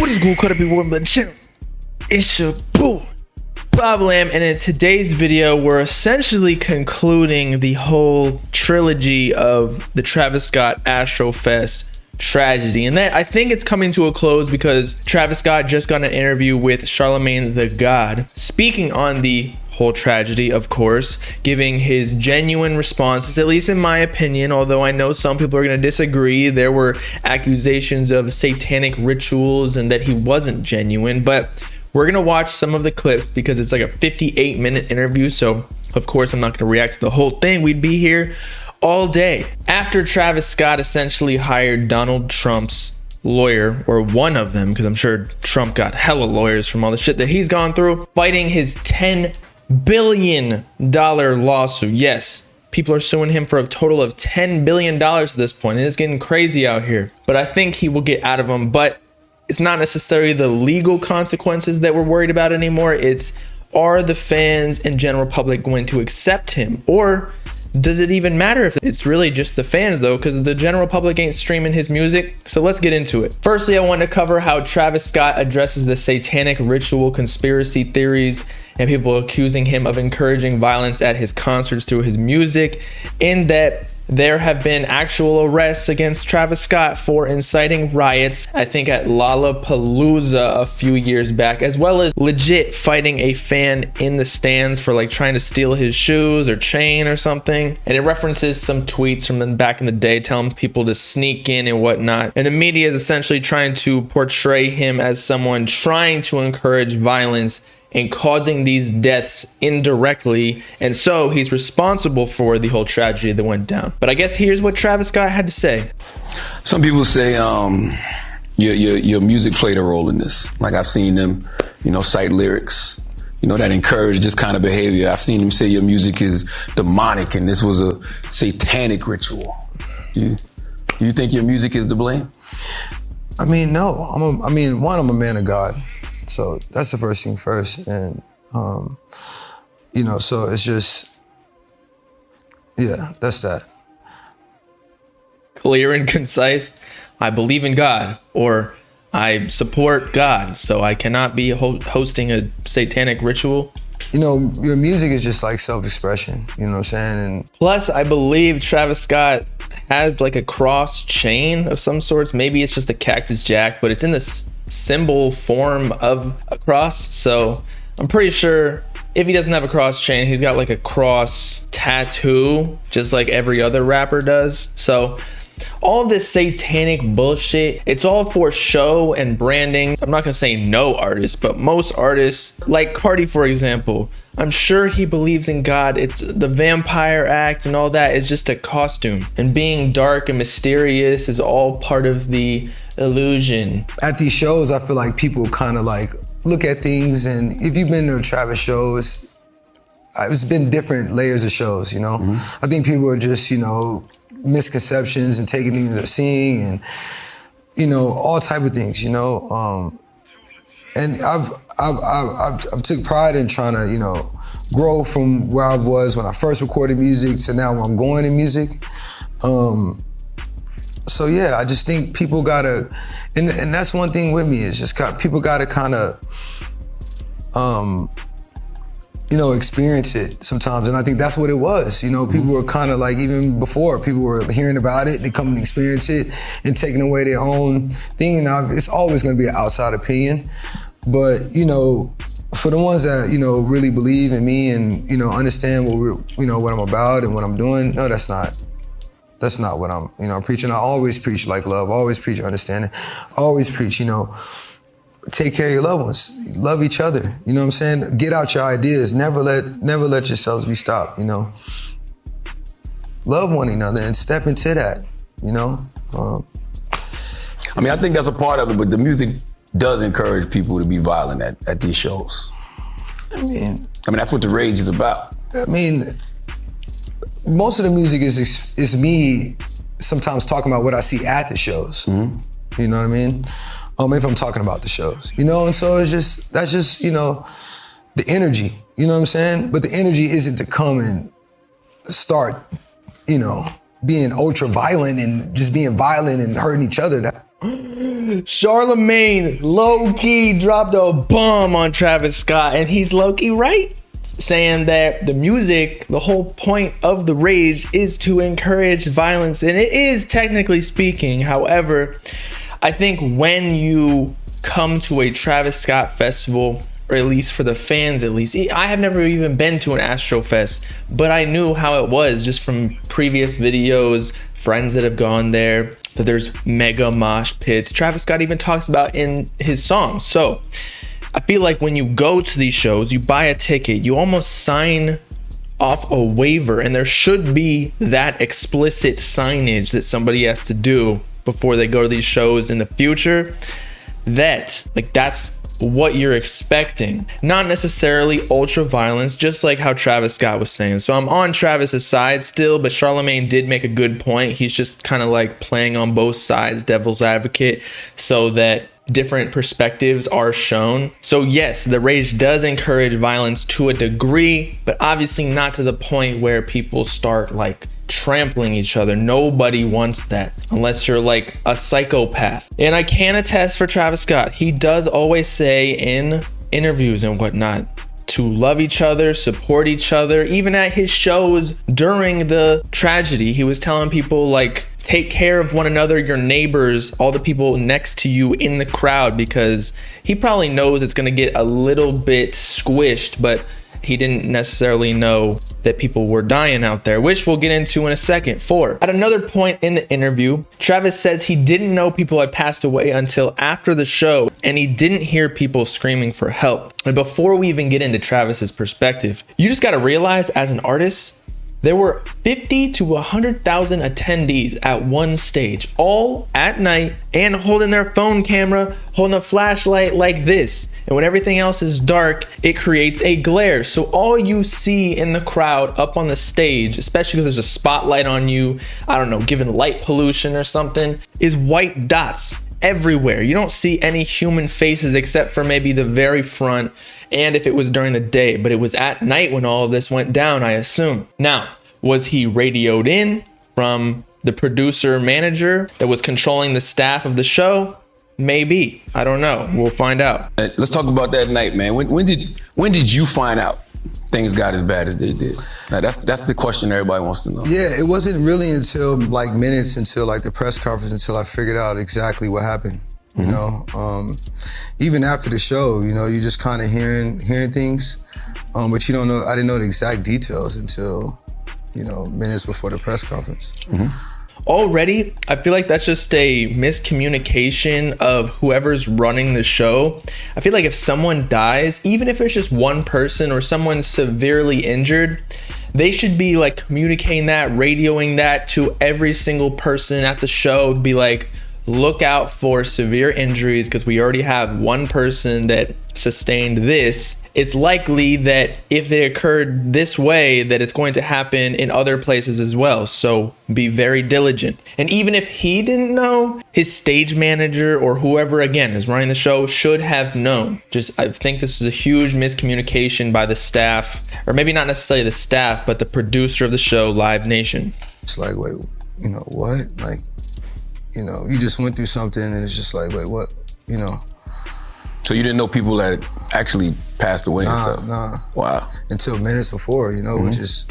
What is good, Cutter people? It's your boy, Bobbalam, and in today's video, we're essentially concluding the whole trilogy of the Travis Scott Astrofest tragedy. And that I think it's coming to a close because Travis Scott just got an interview with Charlemagne the God, speaking on the whole tragedy, of course, giving his genuine responses, at least in my opinion, although I know some people are going to disagree. There were accusations of satanic rituals and that he wasn't genuine, but we're going to watch some of the clips because it's like a 58-minute interview, so of course I'm not going to react to the whole thing. We'd be here all day. After Travis Scott essentially hired Donald Trump's lawyer, or one of them, because I'm sure Trump got hella lawyers from all the shit that he's gone through, fighting his $10 billion lawsuit. Yes, people are suing him for a total of $10 billion at this point. It is getting crazy out here, but I think he will get out of them. But it's not necessarily the legal consequences that we're worried about anymore. It's, are the fans and general public going to accept him, or does it even matter if it's really just the fans though, because the general public ain't streaming his music? So let's get into it. Firstly, I want to cover how Travis Scott addresses the satanic ritual conspiracy theories and people accusing him of encouraging violence at his concerts through his music, in that there have been actual arrests against Travis Scott for inciting riots, I think at Lollapalooza a few years back, as well as legit fighting a fan in the stands for like trying to steal his shoes or chain or something. And it references some tweets from back in the day telling people to sneak in and whatnot. And the media is essentially trying to portray him as someone trying to encourage violence and causing these deaths indirectly, and so he's responsible for the whole tragedy that went down. But I guess here's what Travis Scott had to say. Some people say your music played a role in this. Like, I've seen them, cite lyrics, that encourage this kind of behavior. I've seen them say your music is demonic and this was a satanic ritual. You think your music is to blame? I mean, no. I'm a man of God. So that's the first thing first. And, so it's just, yeah, that's that. Clear and concise. I believe in God, or I support God, so I cannot be hosting a satanic ritual. Your music is just like self-expression, you know what I'm saying? And plus, I believe Travis Scott has like a cross chain of some sorts. Maybe it's just a Cactus Jack, but it's in this symbol form of a cross. So I'm pretty sure if he doesn't have a cross chain, he's got like a cross tattoo, just like every other rapper does. So all this satanic bullshit, it's all for show and branding. I'm not gonna say no artists, but most artists, like Cardi for example, I'm sure he believes in God. It's the vampire act and all that is just a costume, and being dark and mysterious is all part of the illusion. At these shows, I feel like people kind of like look at things, and if you've been to a Travis show, it's been different layers of shows, Mm-hmm. I think people are just, misconceptions and taking things they're seeing, and all type of things, and I've took pride in trying to grow from where I was when I first recorded music to now where I'm going in music. So yeah, I just think people gotta, and that's one thing with me, is just people gotta kind of experience it sometimes. And I think that's what it was. People were kind of like, even before, people were hearing about it, they come and experience it and taking away their own thing. And it's always gonna be an outside opinion. But, for the ones that, really believe in me and, understand what I'm about and what I'm doing, no, that's not what I'm, preaching. I always preach like love, always preach understanding, always preach, take care of your loved ones, love each other, you know what I'm saying? Get out your ideas, never let yourselves be stopped, Love one another and step into that, I think that's a part of it, but the music does encourage people to be violent at these shows. I mean, that's what the rage is about. Most of the music is me sometimes talking about what I see at the shows. Mm-hmm. You know what I mean? If I'm talking about the shows, and so that's just, the energy, you know what I'm saying? But the energy isn't to come and start, being ultra violent and just being violent and hurting each other. Charlemagne low-key dropped a bomb on Travis Scott, and he's low-key right, saying that the music, the whole point of the rage is to encourage violence, and it is technically speaking. However, I think when you come to a Travis Scott festival, or at least for the fans at least, I have never even been to an Astrofest, but I knew how it was just from previous videos, friends that have gone there, that there's mega mosh pits. Travis Scott even talks about in his songs. So I feel like when you go to these shows, you buy a ticket, you almost sign off a waiver, and there should be that explicit signage that somebody has to do before they go to these shows in the future, that like that's what you're expecting, not necessarily ultra violence, just like how Travis Scott was saying. So I'm on Travis's side still, but Charlemagne did make a good point. He's just kind of like playing on both sides, devil's advocate, so that different perspectives are shown. So yes, the rage does encourage violence to a degree, but obviously not to the point where people start like trampling each other. Nobody wants that unless you're like a psychopath. And I can attest for Travis Scott, he does always say in interviews and whatnot to love each other, support each other. Even at his shows during the tragedy, he was telling people like, take care of one another, your neighbors, all the people next to you in the crowd, because he probably knows it's going to get a little bit squished, but he didn't necessarily know that people were dying out there, which we'll get into in a second. At another point in the interview, Travis says he didn't know people had passed away until after the show, and he didn't hear people screaming for help. And before we even get into Travis's perspective, you just got to realize as an artist, there were 50 to 100,000 attendees at one stage, all at night, and holding their phone camera, holding a flashlight like this. And when everything else is dark, it creates a glare. So all you see in the crowd up on the stage, especially because there's a spotlight on you, I don't know, given light pollution or something, is white dots everywhere. You don't see any human faces except for maybe the very front, and if it was during the day, but it was at night when all of this went down, I assume. Now, was he radioed in from the producer manager that was controlling the staff of the show? Maybe. I don't know. We'll find out. Let's talk about that night, man. When did you find out things got as bad as they did? Now, that's the question everybody wants to know. Yeah, it wasn't really until like minutes until like the press conference until I figured out exactly what happened. You know, even after the show, you know, you just kind of hearing things, but you don't know. I didn't know the exact details until, you know, minutes before the press conference. Already, I feel like that's just a miscommunication of whoever's running the show. I feel like if someone dies, even if it's just one person or someone's severely injured, they should be like communicating that, radioing that to every single person at the show. Be like, look out for severe injuries because we already have one person that sustained this. It's likely that if it occurred this way, that it's going to happen in other places as well. So be very diligent. And even if he didn't know, his stage manager or whoever, again, is running the show should have known. I think this was a huge miscommunication by the staff, or maybe not necessarily the staff, but the producer of the show, Live Nation. It's like, wait, you know, what? Like, you know, you just went through something and it's just like, wait, what? You know. So you didn't know people that actually passed away and stuff? Nah. Wow. Until minutes before, you know, which is,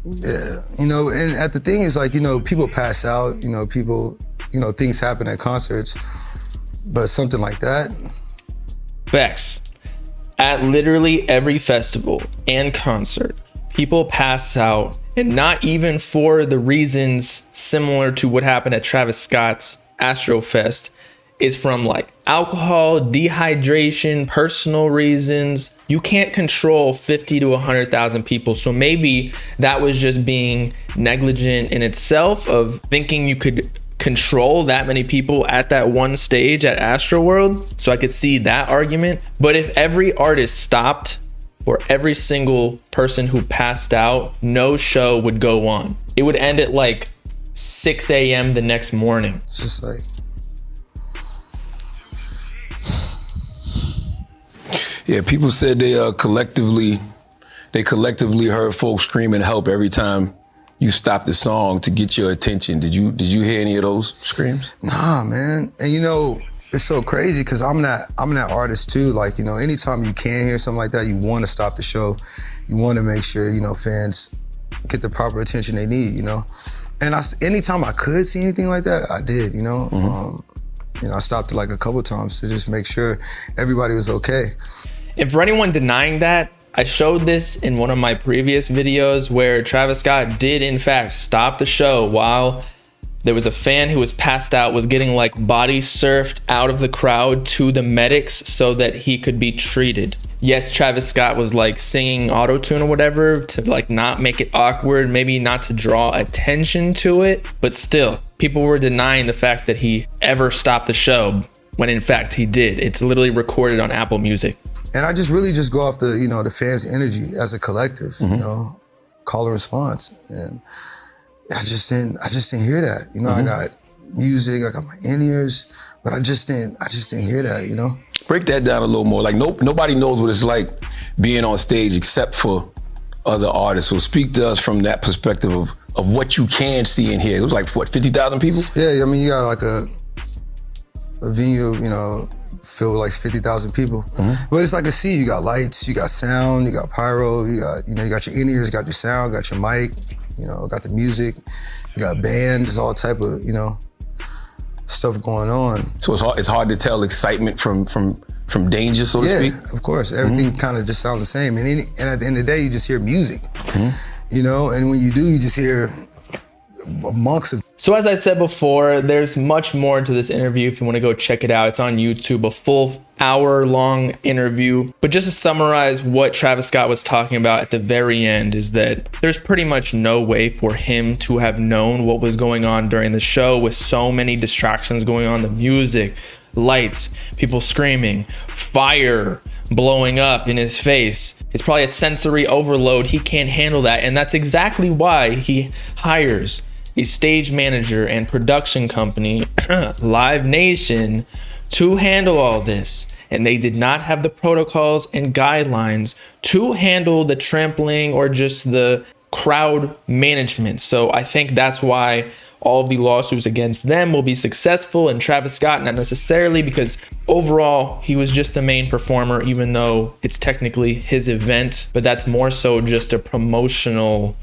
yeah. You know, and the thing is like, you know, people pass out, you know, people, you know, things happen at concerts, but something like that. Facts. At literally every festival and concert, people pass out, and not even for the reasons similar to what happened at Travis Scott's Astrofest. It's from like alcohol, dehydration, personal reasons. You can't control 50 to 100,000 people. So maybe that was just being negligent in itself of thinking you could control that many people at that one stage at Astroworld. So I could see that argument. But if every artist stopped for every single person who passed out, no show would go on. It would end at like 6 a.m. the next morning. It's just like, yeah, people said they collectively heard folks screaming help every time, you stopped the song to get your attention. Did you hear any of those screams? Nah, man. And you know, it's so crazy because I'm that artist too. Like, you know, anytime you can hear something like that, you want to stop the show. You want to make sure, you know, fans get the proper attention they need, you know. And anytime I could see anything like that, I did, you know. You know, I stopped it like a couple times to just make sure everybody was okay. And for anyone denying that, I showed this in one of my previous videos where Travis Scott did in fact stop the show while there was a fan who was passed out, was getting like body surfed out of the crowd to the medics so that he could be treated. Yes, Travis Scott was like singing auto-tune or whatever to like not make it awkward, maybe not to draw attention to it, but still, people were denying the fact that he ever stopped the show when in fact he did. It's literally recorded on Apple Music. And I just really just go off the, you know, the fans' energy as a collective, you know, call and response. And I just didn't hear that. You know, I got music, I got my in-ears, but I just didn't hear that, you know? Break that down a little more. Like nobody knows what it's like being on stage except for other artists. So speak to us from that perspective of what you can see and hear. It was like, what, 50,000 people? Yeah, I mean, you got like a venue, you know, filled with like 50,000 people. But it's like a sea. You got lights, you got sound, you got pyro, you got your in-ears, got your sound, got your mic, you know, got the music, you got band, there's all type of, you know, stuff going on. So it's hard to tell excitement from danger, so to speak? Yeah, of course. Everything kind of just sounds the same. And at the end of the day, you just hear music, you know? And when you do, you just hear amongst it. So as I said before, there's much more to this interview if you want to go check it out. It's on YouTube, a full hour-long interview. But just to summarize what Travis Scott was talking about at the very end is that there's pretty much no way for him to have known what was going on during the show with so many distractions going on, the music, lights, people screaming, fire blowing up in his face. It's probably a sensory overload. He can't handle that. And that's exactly why he hires a stage manager and production company, Live Nation, to handle all this. And they did not have the protocols and guidelines to handle the trampling or just the crowd management. So I think that's why all of the lawsuits against them will be successful, and Travis Scott not necessarily, because overall he was just the main performer, even though it's technically his event, but that's more so just a promotional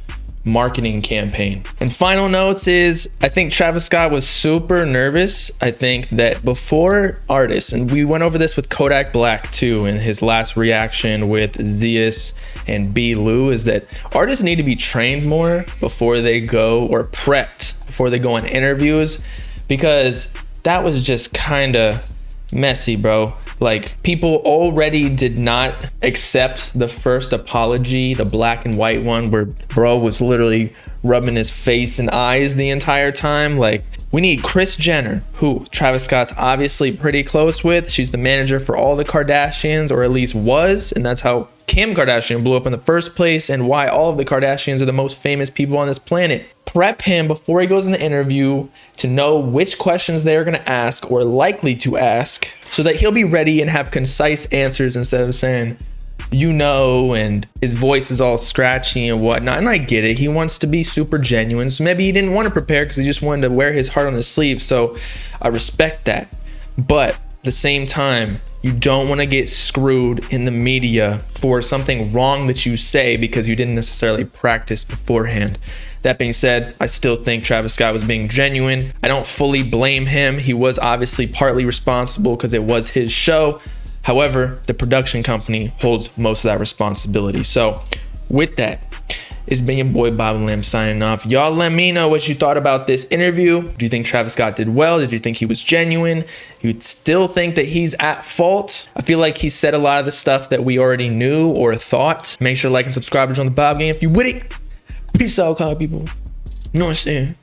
marketing campaign. And final notes is, I think Travis Scott was super nervous. I think that before artists, and we went over this with Kodak Black too in his last reaction with Zeus and B. Lou, is that artists need to be trained more before they go, or prepped before they go on interviews, because that was just kind of messy, bro. Like, people already did not accept the first apology, the black and white one, where bro was literally rubbing his face and eyes the entire time. Like, we need Kris Jenner, who Travis Scott's obviously pretty close with. She's the manager for all the Kardashians, or at least was, and that's how Kim Kardashian blew up in the first place, and why all of the Kardashians are the most famous people on this planet. Prep him before he goes in the interview to know which questions they're going to ask, or likely to ask, so that he'll be ready and have concise answers instead of saying, you know, and his voice is all scratchy and whatnot. And I get it. He wants to be super genuine. So maybe he didn't want to prepare because he just wanted to wear his heart on his sleeve. So I respect that. But at the same time, you don't want to get screwed in the media for something wrong that you say because you didn't necessarily practice beforehand. That being said, I still think Travis Scott was being genuine. I don't fully blame him. He was obviously partly responsible because it was his show. However, the production company holds most of that responsibility. So with that, it's been your boy Bobbalam signing off. Y'all let me know what you thought about this interview. Do you think Travis Scott did well? Did you think he was genuine? You still think that he's at fault? I feel like he said a lot of the stuff that we already knew or thought. Make sure to like and subscribe and join the Bob Game if you with it. Peace out, kind of people. You know what I'm saying?